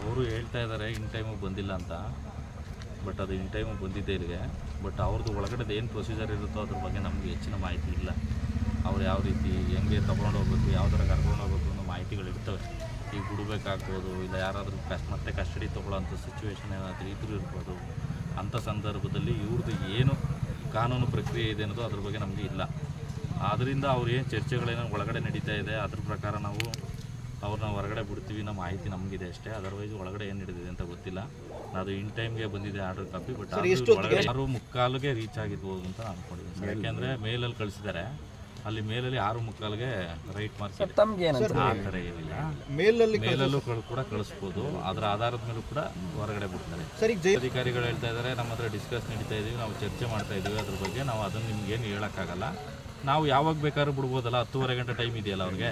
ಅವರು ಹೇಳ್ತಾ ಇದ್ದಾರೆ ಇನ್ ಟೈಮಿಗೆ ಬಂದಿಲ್ಲ ಅಂತ. ಬಟ್ ಅದು ಇನ್ ಟೈಮಿಗೆ ಬಂದಿದ್ದೇ ಇಲ್ಲಿಗೆ. ಬಟ್ ಅವ್ರದ್ದು ಒಳಗಡೆ ಏನು ಪ್ರೊಸೀಜರ್ ಇರುತ್ತೋ ಅದ್ರ ಬಗ್ಗೆ ನಮಗೆ ಹೆಚ್ಚಿನ ಮಾಹಿತಿ ಇಲ್ಲ. ಅವ್ರು ಯಾವ ರೀತಿ ಹೆಂಗೆ ತೊಗೊಂಡು ಹೋಗ್ಬೇಕು, ಯಾವ ಥರ ಕರ್ಕೊಂಡು ಹೋಗ್ಬೇಕು ಅನ್ನೋ ಮಾಹಿತಿಗಳಿರ್ತವೆ. ಈಗ ಬಿಡಬೇಕಾಗ್ಬೋದು, ಇಲ್ಲ ಯಾರಾದರೂ ಮತ್ತೆ ಕಸ್ಟಡಿ ತೊಗೊಳ್ಳೋಂಥ ಸಿಚುವೇಶನ್ ಏನಾದರೂ ಇದ್ರೂ ಇರ್ಬೋದು. ಅಂಥ ಸಂದರ್ಭದಲ್ಲಿ ಇವ್ರದ್ದು ಏನು ಕಾನೂನು ಪ್ರಕ್ರಿಯೆ ಇದೆ ಅನ್ನೋದು ಅದ್ರ ಬಗ್ಗೆ ನಮಗೆ ಇಲ್ಲ. ಆದ್ದರಿಂದ ಅವ್ರು ಏನು ಚರ್ಚೆಗಳೇನೋ ಒಳಗಡೆ ನಡೀತಾ ಇದೆ ಅದ್ರ ಪ್ರಕಾರ ನಾವು ಅವ್ರನ್ನ ಹೊರಗಡೆ ಬಿಡ್ತೀವಿ ಅನ್ನೋ ಮಾಹಿತಿ ನಮಗಿದೆ ಅಷ್ಟೇ. ಅದರ್ವೈಸ್ ಒಳಗಡೆ ಏನು ನಡೆದಿದೆ ಅಂತ ಗೊತ್ತಿಲ್ಲ. ಅದು ಇನ್ ಟೈಮ್ಗೆ ಬಂದಿದೆ ಆರ್ಡರ್ ಕಾಪಿ. ಬಟ್ ಒಳಗಡೆ 6:45ಗೆ ರೀಚ್ ಆಗಿರ್ಬೋದು ಅಂತ ಅಂದ್ಕೊಂಡಿದ್ದೀನಿ. ಯಾಕೆಂದರೆ ಮೇಲಲ್ಲಿ ಕಳಿಸಿದ್ದಾರೆ, ಅಲ್ಲಿ ಮೇಲಲ್ಲಿ 6:45ಗೆ ರೈಟ್ ಮಾರ್ಕ್ ಆ ಥರ ಏನಿಲ್ಲ. ಮೇಲಲ್ಲೂ ಕೂಡ ಕಳಿಸ್ಬೋದು. ಅದರ ಆಧಾರದ ಮೇಲೂ ಕೂಡ ಹೊರಗಡೆ ಬಿಡ್ತಾರೆ. ಅಧಿಕಾರಿಗಳು ಹೇಳ್ತಾ ಇದ್ದಾರೆ, ನಮ್ಮ ಹತ್ರ ಡಿಸ್ಕಸ್ ನಡೀತಾ ಇದ್ದೀವಿ, ನಾವು ಚರ್ಚೆ ಮಾಡ್ತಾ ಇದ್ದೀವಿ ಅದ್ರ ಬಗ್ಗೆ. ನಾವು ಅದನ್ನು ನಿಮ್ಗೇನು ಹೇಳೋಕ್ಕಾಗಲ್ಲ. ನಾವು ಯಾವಾಗ ಬೇಕಾದ್ರೂ ಬಿಡ್ಬೋದಲ್ಲ. 10:30 ಗಂಟೆ ಟೈಮ್ ಇದೆಯಲ್ಲ ಅವ್ರಿಗೆ,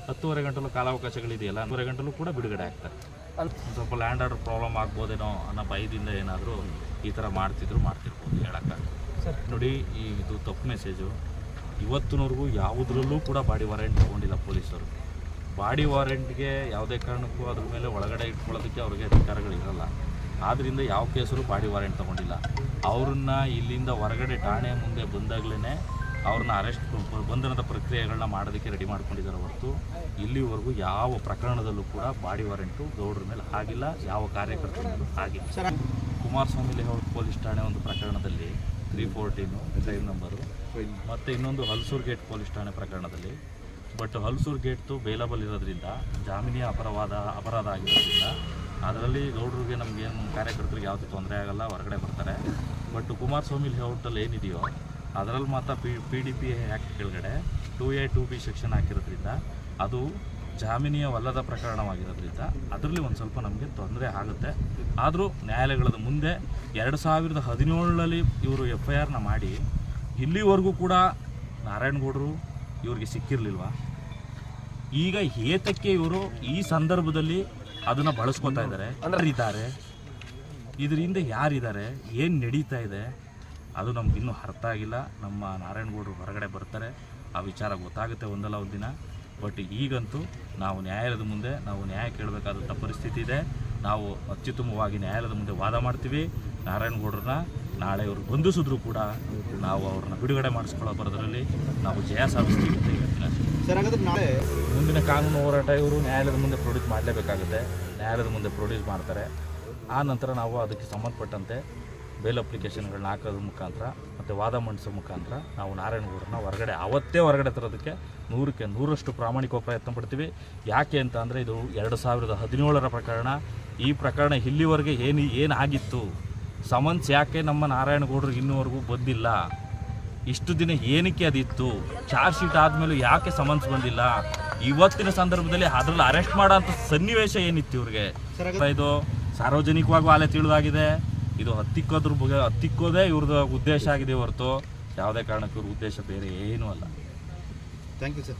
10:30 ಗಂಟೆಲೂ ಕಾಲಾವಕಾಶಗಳಿದೆಯಲ್ಲ, 10:30 ಗಂಟೆಲೂ ಕೂಡ ಬಿಡುಗಡೆ ಆಗ್ತಾರೆ. ಸ್ವಲ್ಪ ಲ್ಯಾಂಡ್ ಆರ್ಡರ್ ಪ್ರಾಬ್ಲಮ್ ಆಗ್ಬೋದೇನೋ ಅನ್ನೋ ಭಯದಿಂದ ಏನಾದರೂ ಈ ಥರ ಮಾಡ್ತಿರ್ಬೋದು, ಹೇಳೋಕ್ಕಾಗಲ್ಲ. ನೋಡಿ, ಇದು ತಪ್ಪು ಮೆಸೇಜು. ಇವತ್ತಿನವರೆಗೂ ಯಾವುದರಲ್ಲೂ ಕೂಡ ಬಾಡಿ ವಾರೆಂಟ್ ತೊಗೊಂಡಿಲ್ಲ ಪೊಲೀಸರು. ಬಾಡಿ ವಾರೆಂಟ್ಗೆ ಯಾವುದೇ ಕಾರಣಕ್ಕೂ ಅದ್ರ ಮೇಲೆ ಒಳಗಡೆ ಇಟ್ಕೊಳ್ಳೋದಕ್ಕೆ ಅವ್ರಿಗೆ ಅಧಿಕಾರಗಳಿರಲ್ಲ. ಆದ್ದರಿಂದ ಯಾವ ಕೇಸರು ಬಾಡಿ ವಾರೆಂಟ್ ತೊಗೊಂಡಿಲ್ಲ. ಅವ್ರನ್ನ ಇಲ್ಲಿಂದ ಹೊರಗಡೆ ಠಾಣೆ ಮುಂದೆ ಬಂದಾಗಲೇ ಅವ್ರನ್ನ ಅರೆಸ್ಟ್ ಬಂಧನದ ಪ್ರಕ್ರಿಯೆಗಳನ್ನ ಮಾಡೋದಕ್ಕೆ ರೆಡಿ ಮಾಡ್ಕೊಂಡಿದ್ದಾರೆ ಹೊರತು ಇಲ್ಲಿವರೆಗೂ ಯಾವ ಪ್ರಕರಣದಲ್ಲೂ ಕೂಡ ಬಾಡಿ ವಾರೆಂಟು ಗೌಡ್ರ ಮೇಲೆ ಆಗಿಲ್ಲ, ಯಾವ ಕಾರ್ಯಕರ್ತರ ಮೇಲೂ ಆಗಿಲ್ಲ. ಕುಮಾರಸ್ವಾಮಿ ಲೇಔಟ್ ಪೊಲೀಸ್ ಠಾಣೆ ಒಂದು ಪ್ರಕರಣದಲ್ಲಿ 314 ಕ್ರೈಮ್ ನಂಬರು, ಮತ್ತು ಇನ್ನೊಂದು ಹಲ್ಸೂರು ಗೇಟ್ ಪೊಲೀಸ್ ಠಾಣೆ ಪ್ರಕರಣದಲ್ಲಿ. ಬಟ್ ಹಲ್ಸೂರು ಗೇಟ್ದು ಬೇಲಬಲ್ ಇರೋದ್ರಿಂದ, ಜಾಮೀನಿಯ ಅಪರಾಧ ಆಗಿರೋದ್ರಿಂದ ಅದರಲ್ಲಿ ಗೌಡ್ರಿಗೆ ನಮಗೇನು ಕಾರ್ಯಕರ್ತರಿಗೆ ಯಾವುದೇ ತೊಂದರೆ ಆಗಲ್ಲ, ಹೊರಗಡೆ ಬರ್ತಾರೆ. ಬಟ್ ಕುಮಾರಸ್ವಾಮಿ ಲೇಔಟಲ್ಲಿ ಏನಿದೆಯೋ ಅದರಲ್ಲಿ ಮಾತ್ರ PDP ಆ್ಯಕ್ಟ್ ಕೆಳಗಡೆ 2A 2B ಸೆಕ್ಷನ್ ಹಾಕಿರೋದ್ರಿಂದ ಅದು ಜಾಮೀನಿಯವಲ್ಲದ ಪ್ರಕರಣವಾಗಿರೋದ್ರಿಂದ ಅದರಲ್ಲಿ ಒಂದು ಸ್ವಲ್ಪ ನಮಗೆ ತೊಂದರೆ ಆಗುತ್ತೆ. ಆದರೂ ನ್ಯಾಯಾಲಯಗಳ ಮುಂದೆ 2017ರಲ್ಲಿ ಇವರು FIRನ ಮಾಡಿ ಇಲ್ಲಿವರೆಗೂ ಕೂಡ ನಾರಾಯಣಗೌಡರು ಇವ್ರಿಗೆ ಸಿಕ್ಕಿರಲಿಲ್ವ? ಈಗ ಏತಕ್ಕೆ ಇವರು ಈ ಸಂದರ್ಭದಲ್ಲಿ ಅದನ್ನು ಬಳಸ್ಕೊತಾ ಇದ್ದಾರೆ? ಇದರಿಂದ ಯಾರಿದ್ದಾರೆ, ಏನು ನಡೀತಾ ಇದೆ ಅದು ನಮಗಿನ್ನೂ ಅರ್ಥ ಆಗಿಲ್ಲ. ನಮ್ಮ ನಾರಾಯಣಗೌಡರು ಹೊರಗಡೆ ಬರ್ತಾರೆ, ಆ ವಿಚಾರ ಗೊತ್ತಾಗುತ್ತೆ ಒಂದಲ್ಲ ಒಂದು ದಿನ. ಬಟ್ ಈಗಂತೂ ನಾವು ನ್ಯಾಯಾಲಯದ ಮುಂದೆ ನಾವು ನ್ಯಾಯ ಕೇಳಬೇಕಾದಂಥ ಪರಿಸ್ಥಿತಿ ಇದೆ. ನಾವು ಅತ್ಯುತ್ತಮವಾಗಿ ನ್ಯಾಯಾಲಯದ ಮುಂದೆ ವಾದ ಮಾಡ್ತೀವಿ. ನಾರಾಯಣಗೌಡರನ್ನ ನಾಳೆ ಇವರು ಬಂಧಿಸಿದ್ರು ಕೂಡ ನಾವು ಅವ್ರನ್ನ ಬಿಡುಗಡೆ ಮಾಡಿಸ್ಕೊಳ್ಳೋ ಬರೋದ್ರಲ್ಲಿ ನಾವು ಜಯ ಸಾಧಿಸ್ತೀವಿ ಅಂತ ಹೇಳ್ತೀನಿ. ನಾಳೆ ಮುಂದಿನ ಕಾನೂನು ಹೋರಾಟ ಇವರು ನ್ಯಾಯಾಲಯದ ಮುಂದೆ ಪ್ರೊಡ್ಯೂಸ್ ಮಾಡಲೇಬೇಕಾಗುತ್ತೆ. ನ್ಯಾಯಾಲಯದ ಮುಂದೆ ಪ್ರೊಡ್ಯೂಸ್ ಮಾಡ್ತಾರೆ. ಆ ನಂತರ ನಾವು ಅದಕ್ಕೆ ಸಂಬಂಧಪಟ್ಟಂತೆ ಬೇಲ್ ಅಪ್ಲಿಕೇಶನ್ಗಳನ್ನ ಹಾಕೋದ್ರ ಮುಖಾಂತರ ಮತ್ತು ವಾದ ಮಂಡಿಸೋ ಮುಖಾಂತರ ನಾವು ನಾರಾಯಣಗೌಡರನ್ನ ಹೊರಗಡೆ ತರೋದಕ್ಕೆ 100ಕ್ಕೆ 100ರಷ್ಟು ಪ್ರಾಮಾಣಿಕವಾಗಿ ಪ್ರಯತ್ನ ಪಡ್ತೀವಿ. ಯಾಕೆ ಅಂತ ಅಂದರೆ ಇದು 2017ರ ಪ್ರಕರಣ. ಈ ಪ್ರಕರಣ ಇಲ್ಲಿವರೆಗೆ ಏನಾಗಿತ್ತು, ಸಮನ್ಸ್ ಯಾಕೆ ನಮ್ಮ ನಾರಾಯಣಗೌಡರಿಗೆ ಇನ್ನೂವರೆಗೂ ಬಂದಿಲ್ಲ, ಇಷ್ಟು ದಿನ ಏನಕ್ಕೆ ಅದಿತ್ತು, ಚಾರ್ಜ್ ಶೀಟ್ ಆದಮೇಲೆ ಯಾಕೆ ಸಮನ್ಸ್ ಬಂದಿಲ್ಲ, ಇವತ್ತಿನ ಸಂದರ್ಭದಲ್ಲಿ ಅದರಲ್ಲಿ ಅರೆಸ್ಟ್ ಮಾಡೋ ಅಂಥ ಸನ್ನಿವೇಶ ಏನಿತ್ತು ಇವ್ರಿಗೆ, ಇದು ಸಾರ್ವಜನಿಕವಾಗೂ ಆಲೆ ತಿಳಿದಾಗಿದೆ. ಇದು ಹತ್ತಿಕ್ಕೋದೇ ಇವ್ರದ್ದು ಉದ್ದೇಶ ಆಗಿದೆ ಹೊರತು ಯಾವುದೇ ಕಾರಣಕ್ಕೂ ಇವ್ರ ಉದ್ದೇಶ ಬೇರೆ ಏನೂ ಅಲ್ಲ. Thank you sir.